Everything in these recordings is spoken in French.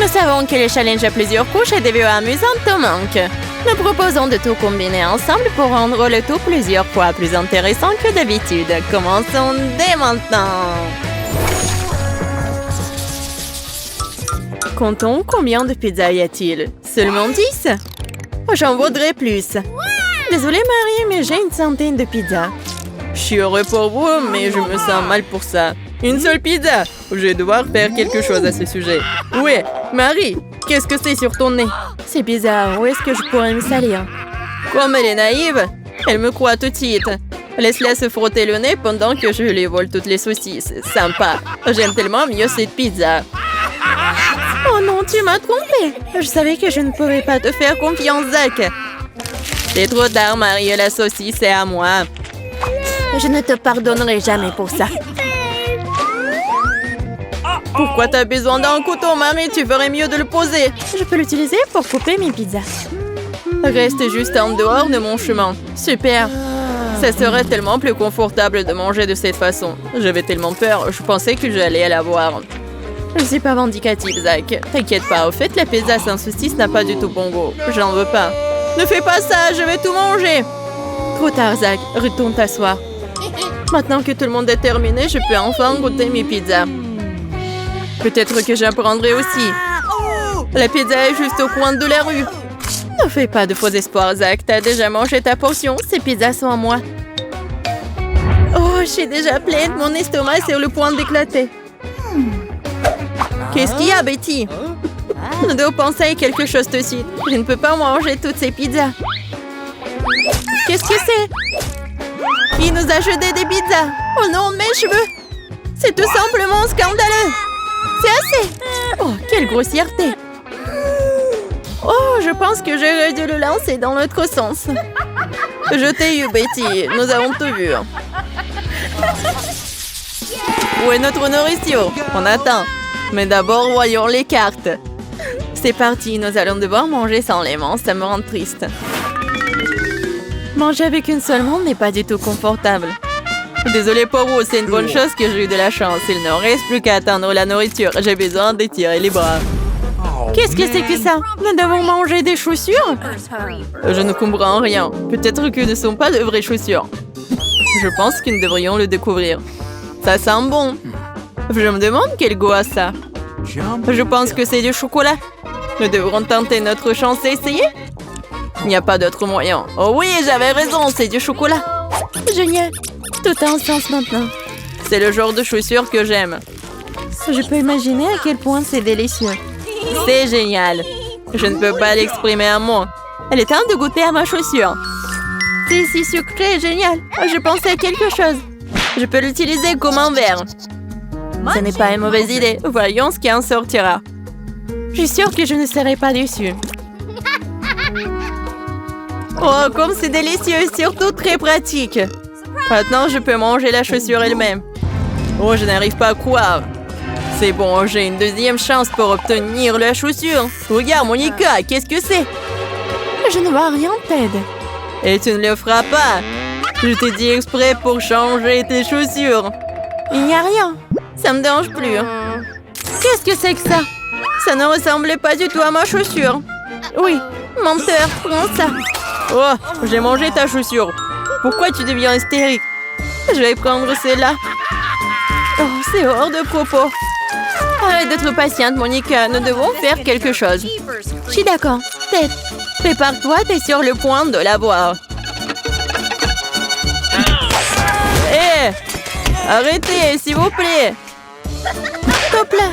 Nous savons que le challenge à plusieurs couches est devenu amusant au manque. Nous proposons de tout combiner ensemble pour rendre le tout plusieurs fois plus intéressant que d'habitude. Commençons dès maintenant. Comptons combien de pizzas y a-t-il? Seulement 10? J'en voudrais plus. Désolée Marie, mais j'ai une centaine de pizzas. Je suis heureux pour vous, mais je me sens mal pour ça. Une seule pizza? Je vais devoir faire quelque chose à ce sujet. Ouais, Marie, qu'est-ce que c'est sur ton nez? C'est bizarre, où est-ce que je pourrais me salir? Comme elle est naïve, elle me croit tout de suite. Laisse-la se frotter le nez pendant que je lui vole toutes les saucisses. Sympa. J'aime tellement mieux cette pizza. Oh non, tu m'as trompée. Je savais que je ne pouvais pas te faire confiance, Zach. C'est trop tard, Marie, la saucisse est à moi. Je ne te pardonnerai jamais pour ça. Pourquoi t'as besoin d'un couteau, Marie? Tu ferais mieux de le poser. Je peux l'utiliser pour couper mes pizzas. Reste juste en dehors de mon chemin. Super. Ça serait tellement plus confortable de manger de cette façon. J'avais tellement peur, je pensais que j'allais l'avoir. Je suis pas vindicative, Zach. T'inquiète pas, au fait, la pizza sans saucisse n'a pas du tout bon goût. J'en veux pas. Ne fais pas ça, je vais tout manger. Trop tard, Zach. Retourne t'asseoir. Maintenant que tout le monde est terminé, je peux enfin goûter mes pizzas. Peut-être que j'apprendrai aussi. La pizza est juste au coin de la rue. Ne fais pas de faux espoirs, Zach. T'as déjà mangé ta portion. Ces pizzas sont à moi. Oh, je suis déjà pleine. Mon estomac est sur le point d'éclater. Qu'est-ce qu'il y a, Betty? Nous devons penser à quelque chose tout de suite. Je ne peux pas manger toutes ces pizzas. Qu'est-ce que c'est? Il nous a jeté des pizzas. Oh non, mes cheveux. C'est tout simplement scandaleux. C'est assez. Oh, quelle grossièreté. Oh, je pense que j'aurais dû le lancer dans l'autre sens. Je t'ai eu, Betty. Nous avons tout vu. Où est notre nourriture? On attend. Mais d'abord, voyons les cartes. C'est parti, nous allons devoir manger sans l'aimant. Ça me rend triste. Manger avec une seule main n'est pas du tout confortable. Désolée pour vous, c'est une bonne chose que j'ai eu de la chance. Il ne reste plus qu'à attendre la nourriture. J'ai besoin d'étirer les bras. Qu'est-ce que c'est que ça? Nous devons manger des chaussures? Je ne comprends rien. Peut-être que ce ne sont pas de vraies chaussures. Je pense que nous devrions le découvrir. Ça sent bon. Je me demande quel goût a ça. Je pense que c'est du chocolat. Nous devrons tenter notre chance et essayer. Il n'y a pas d'autre moyen. Oh oui, j'avais raison, c'est du chocolat. Génial. Tout a un sens maintenant. C'est le genre de chaussures que j'aime. Je peux imaginer à quel point c'est délicieux. C'est génial. Je ne peux pas l'exprimer en mots. Elle est temps de goûter à ma chaussure. C'est si sucré et génial. Je pensais à quelque chose. Je peux l'utiliser comme un verre. Ce n'est pas une mauvaise idée. Voyons ce qui en sortira. Je suis sûre que je ne serai pas déçue. Oh, comme c'est délicieux et surtout très pratique. Maintenant, je peux manger la chaussure elle-même. Oh, je n'arrive pas à croire. C'est bon, j'ai une deuxième chance pour obtenir la chaussure. Regarde, Monica, qu'est-ce que c'est? Je ne vois rien, Ted. Et tu ne le feras pas. Je t'ai dit exprès pour changer tes chaussures. Il n'y a rien. Ça me dérange plus. Qu'est-ce que c'est que ça? Ça ne ressemblait pas du tout à ma chaussure. Oui, menteur, prends ça. Oh, j'ai mangé ta chaussure. Pourquoi tu deviens hystérique? Je vais prendre celle-là. Oh, c'est hors de propos. Arrête d'être patiente, Monica. Nous devons faire quelque chose. Je suis d'accord. Ted, prépare-toi, t'es sur le point de l'avoir. Hé! Arrêtez, s'il vous plaît. Hop là.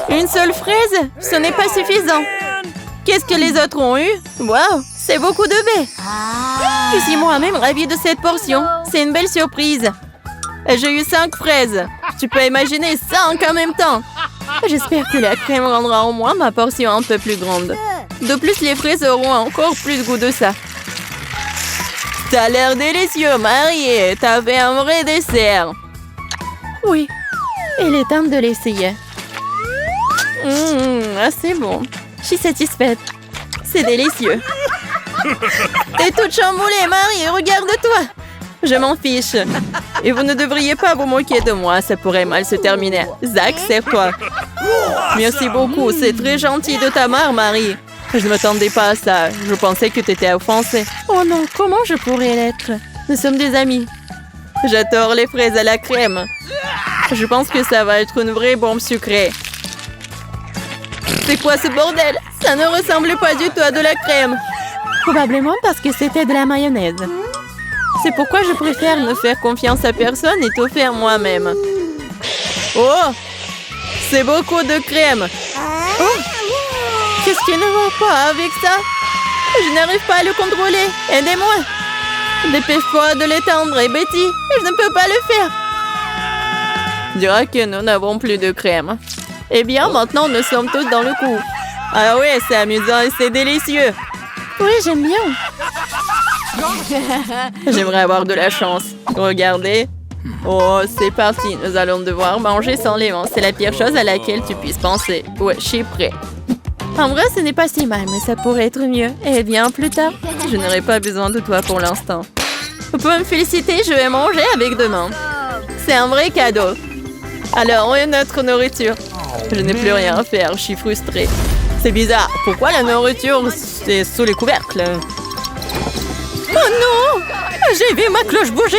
Une seule fraise? Ce n'est pas suffisant. Qu'est-ce que les autres ont eu? Waouh, c'est beaucoup de baies. Je suis moi-même ravie de cette portion. C'est une belle surprise. J'ai eu 5 fraises. Tu peux imaginer 5 en même temps. J'espère que la crème rendra au moins ma portion un peu plus grande. De plus, les fraises auront encore plus goût de ça. Ça a l'air délicieux, Marie. T'as fait un vrai dessert. Oui, il est temps de l'essayer. C'est bon. Je suis satisfaite. C'est délicieux. T'es toute chamboulée, Marie. Regarde-toi. Je m'en fiche. Et vous ne devriez pas vous moquer de moi. Ça pourrait mal se terminer. Zach, c'est toi. Merci beaucoup, c'est très gentil de ta mère, Marie. Je ne m'attendais pas à ça. Je pensais que tu étais offensée. Oh non, comment je pourrais l'être? Nous sommes des amis. J'adore les fraises à la crème. Je pense que ça va être une vraie bombe sucrée. C'est quoi ce bordel? Ça ne ressemble pas du tout à de la crème. Probablement parce que c'était de la mayonnaise. C'est pourquoi je préfère ne faire confiance à personne et tout faire moi-même. Oh! C'est beaucoup de crème. Oh! Qu'est-ce qui ne va pas avec ça? Je n'arrive pas à le contrôler. Aidez-moi. Dépêche-toi de l'étendre, et Betty, je ne peux pas le faire. Je dirais que nous n'avons plus de crème. Eh bien, maintenant, nous sommes tous dans le coup. Ah ouais, c'est amusant et c'est délicieux. Oui, j'aime bien. J'aimerais avoir de la chance. Regardez. Oh, c'est parti. Nous allons devoir manger sans lémon. C'est la pire chose à laquelle tu puisses penser. Ouais, je suis prêt. En vrai, ce n'est pas si mal, mais ça pourrait être mieux. Eh bien, plus tard, je n'aurai pas besoin de toi pour l'instant. Vous pouvez me féliciter, je vais manger avec demain. C'est un vrai cadeau. Alors, où est notre nourriture? Je n'ai plus rien à faire, je suis frustrée. C'est bizarre, pourquoi la nourriture c'est sous les couvercles? Oh non! J'ai vu ma cloche bouger!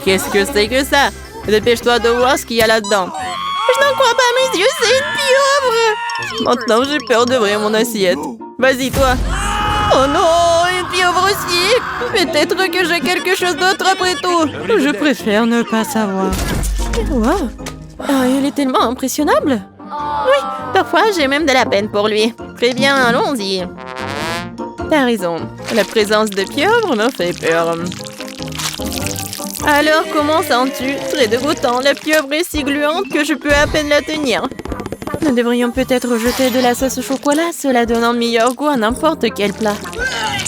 Qu'est-ce que c'est que ça? Dépêche-toi de voir ce qu'il y a là-dedans. Je n'en crois pas à mes yeux, c'est une pieuvre! Maintenant, j'ai peur d'ouvrir mon assiette. Vas-y, toi. Oh non, une pieuvre aussi! Peut-être que j'ai quelque chose d'autre après tout. Je préfère ne pas savoir. Wow! Oh, il est tellement impressionnable. Oui, parfois, j'ai même de la peine pour lui. Très bien, allons-y. T'as raison. La présence de pieuvres me fait peur. Alors, comment sens-tu? Très dégoûtant. La pieuvre est si gluante que je peux à peine la tenir. Nous devrions peut-être jeter de la sauce au chocolat. Cela donne un meilleur goût à n'importe quel plat.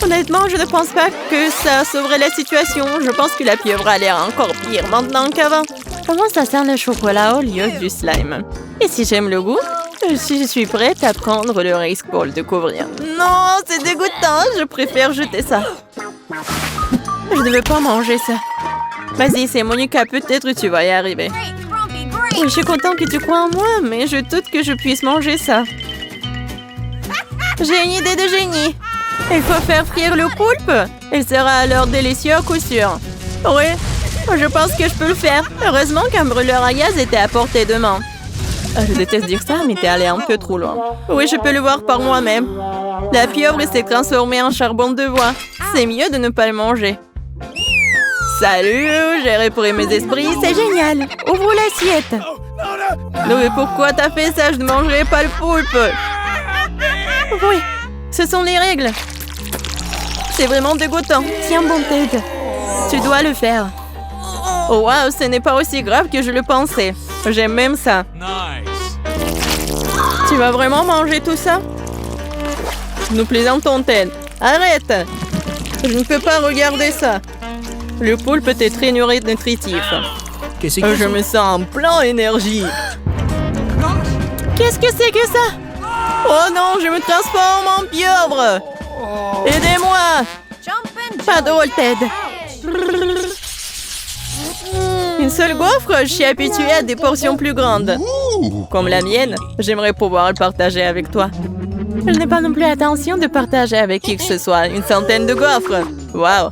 Honnêtement, je ne pense pas que ça sauverait la situation. Je pense que la pieuvre a l'air encore pire maintenant qu'avant. Comment ça sert le chocolat au lieu du slime? Et si j'aime le goût, je suis prête à prendre le risque pour le découvrir. Non, c'est dégoûtant. Je préfère jeter ça. Je ne veux pas manger ça. Vas-y, c'est Monica, peut-être tu vas y arriver. Oui, je suis contente que tu crois en moi, mais je doute que je puisse manger ça. J'ai une idée de génie. Il faut faire frire le poulpe. Il sera alors délicieux à coup sûr. Oui, je pense que je peux le faire. Heureusement qu'un brûleur à gaz était à portée de main. Je déteste dire ça, mais t'es allé un peu trop loin. Oui, je peux le voir par moi-même. La pieuvre s'est transformée en charbon de bois. C'est mieux de ne pas le manger. Salut, j'ai repris mes esprits, c'est génial. Ouvre l'assiette. Non, mais pourquoi t'as fait ça? Je ne mangerai pas le poulpe. Oui, ce sont les règles. C'est vraiment dégoûtant. Tiens, bon Ted. Tu dois le faire. Oh wow, ce n'est pas aussi grave que je le pensais. J'aime même ça. Tu vas vraiment manger tout ça? Nous plaisantons, Ted. Arrête! Je ne peux pas regarder ça. Le poulpe est très nutritif. Je me sens en plein énergie. Qu'est-ce que c'est que ça? Oh non, je me transforme en pieuvre. Aidez-moi. Pas drôle, Ted. Une seule gaufre? Je suis habituée à des portions plus grandes. Comme la mienne, j'aimerais pouvoir le partager avec toi. Je n'ai pas non plus l'intention de partager avec qui que ce soit une centaine de gaufres. Waouh!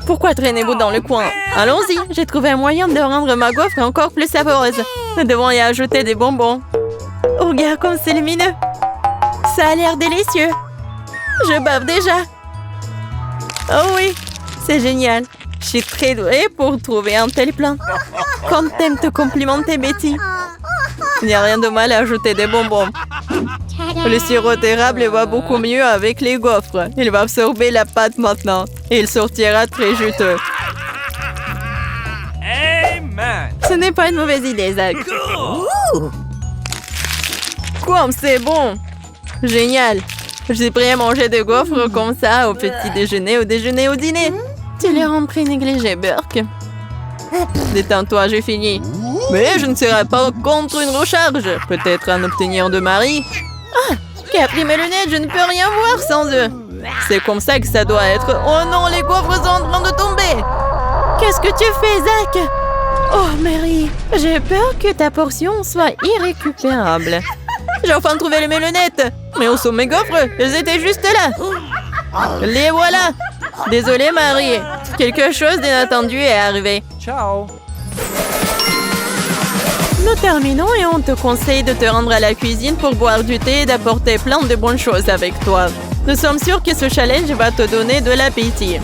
Pourquoi traînez-vous dans le coin? Allons-y, j'ai trouvé un moyen de rendre ma gaufre encore plus savoureuse. Nous devons y ajouter des bonbons. Oh, regarde comme c'est lumineux. Ça a l'air délicieux. Je bave déjà. Oh oui, c'est génial. Je suis très douée pour trouver un tel plan. Quand t'aimes te complimenter, Betty. Il n'y a rien de mal à ajouter des bonbons. Le sirop d'érable va beaucoup mieux avec les gaufres. Il va absorber la pâte maintenant. Et il sortira très juteux. Amen. Ce n'est pas une mauvaise idée, Zach. Quoi, c'est bon. Génial. Je suis prêt à manger des gaufres comme ça au petit déjeuner, au déjeuner, au dîner. Tu les rends très négligés, Burke. Détends-toi, j'ai fini. Mais je ne serai pas contre une recharge. Peut-être en obtenir de Marie. Ah, qui a pris mes lunettes, je ne peux rien voir sans eux. C'est comme ça que ça doit être. Oh non, les gaufres sont en train de tomber. Qu'est-ce que tu fais, Zach? Oh, Mary, j'ai peur que ta portion soit irrécupérable. J'ai enfin trouvé les melonnettes. Mais où sont mes gaufres? Elles étaient juste là. Les voilà. Désolée, Marie. Quelque chose d'inattendu est arrivé. Ciao. Nous terminons et on te conseille de te rendre à la cuisine pour boire du thé et d'apporter plein de bonnes choses avec toi. Nous sommes sûrs que ce challenge va te donner de l'appétit.